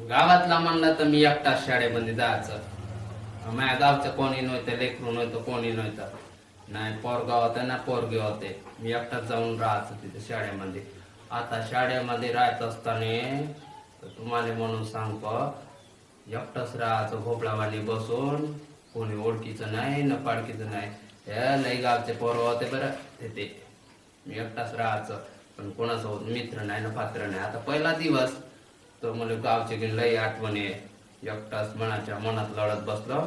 गावातला म्हणलं तर मी एकटाच शाळेमध्ये जायचं. माझ्या गावचं कोणी नव्हतं, लेकरू नव्हतं, कोणी नव्हतं. नाही पोरगाव होतं ना पोरगे होते. मी एकटाच जाऊन राहायचं तिथे शाळेमध्ये. आता शाळेमध्ये राहत असताना तर तुम्हाला म्हणून सांगतो, एकटाच राहायचं भोपळावाणी बसून. कोणी ओळखीचं नाही न पाडकीचं नाही. हे लई गावचे पोरं होते बरं तिथे. मी एकटाच राहायचं, पण कोणासोबत मित्र नाही ना पात्र नाही. आता पहिला दिवस तर मला गावचे की लई आठवण आहे. एकटाच मनाच्या मनात लढत बसलो,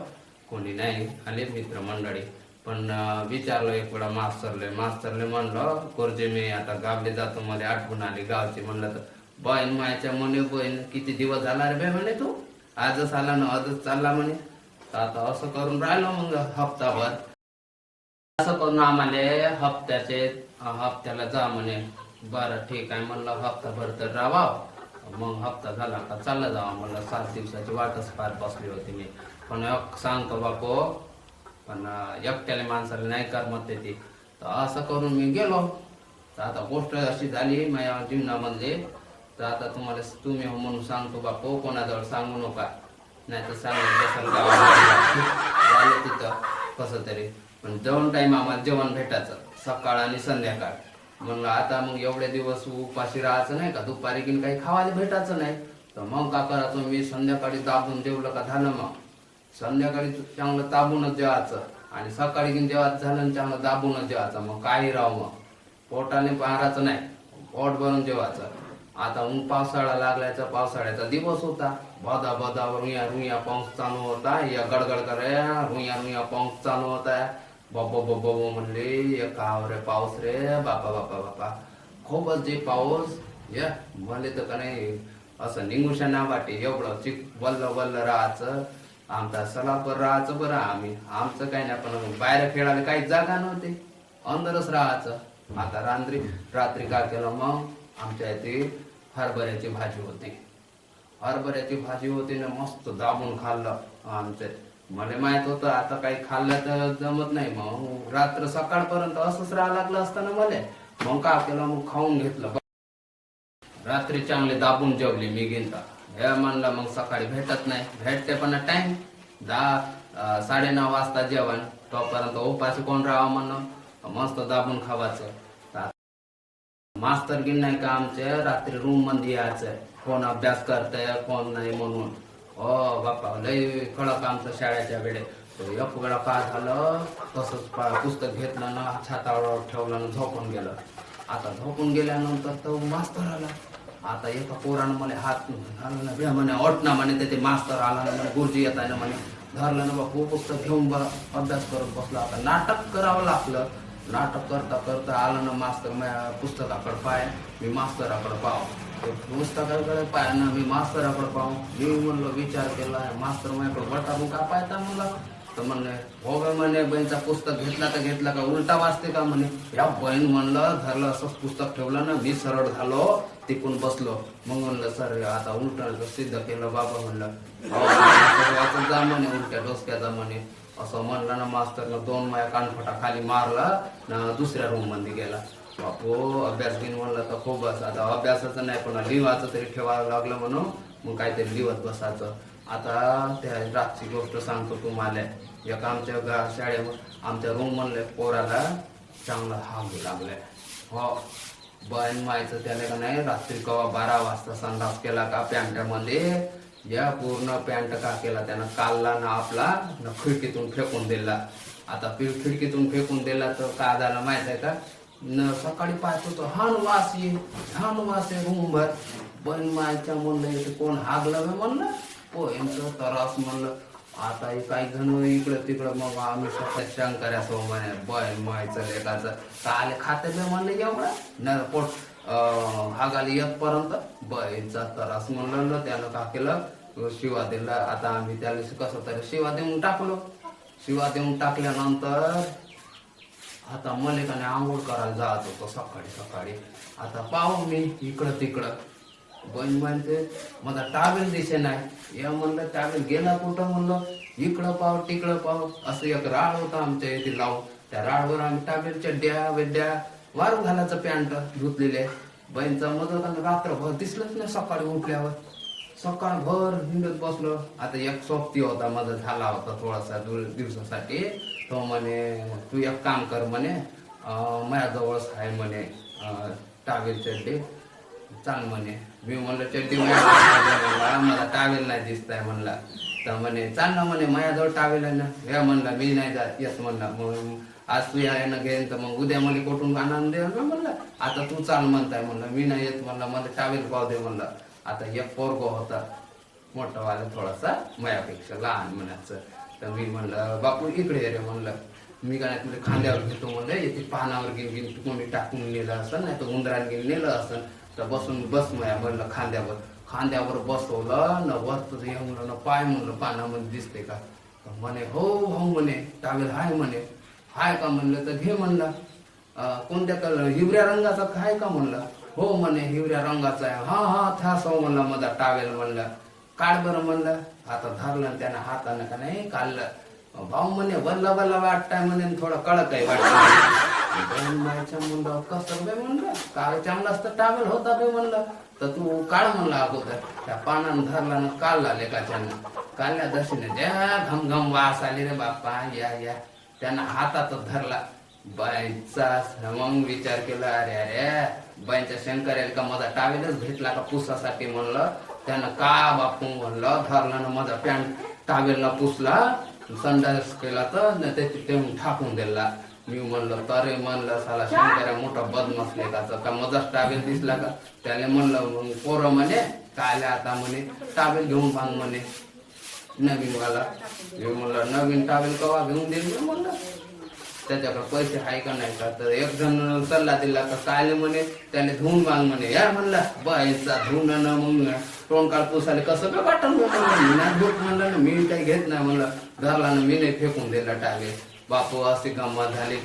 कोणी नाही आले मित्र मंडळी. पण विचारलं एक वेळा मास्तरले म्हणलं गुरुजी मी आता गावले जातो, मला आठवण आली गावची. म्हणलं तर बहीण मायाच्या म्हणे, बहीण किती दिवस झाला रे बे म्हणे, तू आजच आला ना आजच चालला म्हणे. तर आता असं करून राहिलो मग हप्ताभर. असं करून आम्हाला हप्त्याला जा म्हणे. बरं ठीक आहे म्हणलं, हप्ताभर तर राहावं. मग हप्ता झाला का चालला जावा म्हणलं. 7 दिवसाची वाटच पार बसली होती मी. पण सांगतो बापू, पण एकट्याला माणसाला नाही करमत ती. तर असं करून मी गेलो. तर आता गोष्ट अशी झाली माझ्या जीवनामध्ये. तर आता तुम्ही हो म्हणून सांगतो बापू, कोणाजवळ सांगू नका, नाही तर सांगत बसाल गावाला तिथं कसं तरी. पण जेवण टाईम आम्हाला जेवण भेटायचं सकाळ आणि संध्याकाळ. म्हणलं आता मग एवढे दिवस उपाशी राहायचं नाही का, दुपारी की काही खावायला भेटायचं नाही. तर मग का करायचं, मी संध्याकाळी दाबून जेवलं का झालं. मग संध्याकाळी चांगलं दाबूनच जेवायचं आणि सकाळी की जेवायचं झालं चांगलं दाबूनच जेवायचं. मग काही राहू मग पोटाने पारायचं नाही, पोट भरून जेवायचं. आता ऊन पावसाळा लागल्याचा पावसाळ्याचा दिवस होता. बदा बदा रुया पाऊस चालू होता. या गडगड करे रुया पाऊस चालू होता. बाबा बाबा म्हणले काव रे पाऊस रे बापा बापा बापा. खूपच जे पाऊस या मला तर का नाही असं निघूशा ना वाटे. एवढं चिक वल्ल वल्ल राहायचं. आमचा सलापर राहायचं बरं आम्ही. आमचं काही नाही, पण बाहेर खेळायला काही जागा नव्हती, अंदरच राहायचं. आता रात्री काय केलं मग, आमच्या इथे हरभऱ्याची भाजी होती. हरभऱ्याची भाजी होती ना, मस्त दाबून खाल्लं आमचे. मला माहित होतं आता काही खाल्लं तर जमत नाही. मग रात्र सकाळपर्यंत असंच राहावं लागलं असतं ना मला. मग काय केलं, मग खाऊन घेतलं. रात्री चांगले दाबून जेवली मी गिनता. हे म्हणलं मग सकाळी भेटत नाही. भेटते पण टाइम 10-9:30 वाजता जेवण. तोपर्यंत उपाशी कोण राहावं म्हणून मस्त दाबून खावायचं. मास्तर गिन नाही का आमचे रात्री रूम मध्ये यायचं, कोण अभ्यास करतंय कोण नाही म्हणून. हो बाप्पा लय कडक आमचं शाळेच्या वेळेत. एक वेळा काय झालं, तसंच पुस्तक घेतलं ना छातावर ठेवलं ना झोपून गेलं. आता झोपून गेल्यानंतर तो मास्तर आला. आता एका पोरानं मला हात घालून म्हणे ओट ना म्हणे. ते मास्तर आला ना म्हणे, गुरुजी येत आहे ना म्हणे. धरलं ना बापू पुस्तक घेऊन अभ्यास करत बसला. आता नाटक करावं लागलं. नाटक करता करता आलं ना मास्तर पुस्तकाकडे पाय. मी मास्तराकडे पाव. पुस्तकाकडे पाय ना मी मास्तराकडे पाहू. मी म्हणलं विचार केला मास्तर माझ्याकडे वटाबू का पाहता म्हणला. तर म्हणले हो गे म्हणे, बहीणचा पुस्तक घेतला तर घेतला का उलटा वाचते का म्हणे. या बहीण म्हणलं धरलं असंच पुस्तक ठेवलं ना, मी सरळ झालो तिकून बसलो. मग म्हणलं सर आता उलट सिद्ध केलं बाबा. म्हणलं वाचत जा म्हणे, उलट्या डोसक्याचा म्हणे. असं म्हणलं ना मास्तरनं 2 माया कानफटा खाली मारला ना दुसऱ्या रूम मध्ये गेला. बापू अभ्यास घेऊन म्हणलं तर खूपच. आता अभ्यासाचं नाही पण लिवायचं तरी ठेवावं लागलं म्हणून मग काहीतरी लिवत बसायचं. आता त्या रातची गोष्ट सांगतो तुम्हाला. एक आमच्या शाळेमध्ये आमच्या रूम म्हणले पोराला चांगलं हाग लागलाय. हो बहीण मायचं त्याला का नाही रात्री कवा 12 वाजता संडास केला का पॅन्टामध्ये. या पूर्ण पॅन्ट का केला त्यानं काढला ना आपला न खिडकीतून फेकून दिला. आता खिडकीतून फेकून दिला तर काय झालं माहित आहे का, न सकाळी पाहतो तो हान वास आहे रूमभर. बहीण मायच्या म्हणलं कोण हागलं म्हणलं पोहेंचं तरास म्हणलं. आता काही जण इकडं तिकडं. मग आम्ही स्वतः शंकर्यासो म्हणे बहीण मायचं लेखाचं काले खाते म्हणलं एवढं न पोट हागाला येतपर्यंत बहीणचा त्रास म्हणलं. त्यानं का केलं शिवा दिला. आता आम्ही त्याला कसं तरी शिवा देऊन टाकलो. शिवा देऊन टाकल्यानंतर आता मलिकाने आंघोळ करायला जात होतो सकाळी. आता पाहू मी इकडं तिकडं. बहीण म्हणते माझा टावेल दिसे नाही. या म्हणलं टावेल गेला कुठं म्हणलं. इकडं पाव तिकडं पाव. असं एक राळ होता आमच्या इथे लावून. त्या राळवर आम्ही टावेल चड्ड्या वेड्या वारू घालायचं पॅन्ट धुतलेले. बहीणचा मदत रात्रभर दिसलंच नाही. सकाळी उठल्यावर सकाळभर हिंडत बसलो. आता एक सोबती होता माझा झाला होता थोडासा दिवसासाठी. तो म्हणे तू एक काम कर म्हणे, माझ्याजवळच आहे म्हणे टावेल चड्डी, चाल म्हणे. मी म्हणलं चड्डी मला टावेल नाही दिसताय म्हणला. तर म्हणे चाल ना म्हणे, माझ्याजवळ टावेल आहे ना. या म्हणला मी नाही जात येस म्हणला. मग आज तू यायला घेईन तर मग उद्या मला कुठून आनंद दे म्हणलं. आता तू चाल म्हणताय म्हणलं, मी नाही येत म्हणलं, मला टावेल पाव दे म्हणलं. आता एक पोरगो होता मोठा वाला, थोडासा मायापेक्षा लहान म्हणायचं. तर मी म्हणलं बापू इकडे ये रे म्हणलं, मी काय तुझ्या खांद्यावर घेतो म्हणलं, येते पानावर घेऊन कोणी टाकून नेलं असं, नाही तर उंदराने घेऊन नेलं असं. तर बसून बस माया म्हणलं खांद्यावर बसवलं न वरत म्हणलं न पाय म्हणलं पानामध्ये दिसते का. म्हणे हो हो म्हणे टावेल हाय म्हणे. हाय का म्हणलं तर घे म्हणलं. कोणत्या कलर हिवऱ्या रंगाचा काय का म्हणलं. हो म्हणे हिवऱ्या रंगाचा आहे. हा हा थास हो म्हणलं माझा टावेल म्हणलं. काढ बरं म्हणलं. आता धरलं त्यानं हातानं का नाही काढलं. भाऊ म्हणे वल्ला वल्ला वाटताय म्हणे, थोडं कडक आहे वाटत. म्हणलं कसं बे म्हणलं, काळ चांगलाच तर टावेल होता बे म्हणलं. तर तू काढ म्हणला अगोदर. त्या पानानं धरला न काढला लेकाच्यानं. काढल्या दशीने द्या घमघम वास आले रे बाप्पा या या. त्यानं हातातच धरला बाईचा. मग विचार केला अरे अरे बाईच्या शंकर का माझा टावेलच भेटला का पुसासाठी म्हणलं. त्यानं का बापू म्हणलं धरला ना माझा पॅन्ट टावेलला पुसला, संडास केला तर त्याची टेवून टाकून दिला. मी म्हणलं तरे म्हणलं साला शंकर्या मोठा बदमाश लेकाचा का मजाच टावेल दिसला का. त्याने म्हणलं मग पोरं म्हणे काय आता म्हणे टावेल घेऊन बांध म्हणे नवीन वाला. मी म्हणलं नवीन टावेल कवा घेऊन देईल म्हणलं, त्याच्याकडे पैसे आहे का नाही का. तर एक जण सल्ला दिला का काय म्हणे त्याने धुवून बांध म्हणे. या म्हणला बाईचा धुवून मग तोंड काळ पुसाले कसं का वाटण म्हणलं. मी नाही धुत म्हणलं ना, मी काही घेत नाही म्हणलं. धरला ना मी नाही फेकून दिला टावेल. बापू अशी गंमत झाली.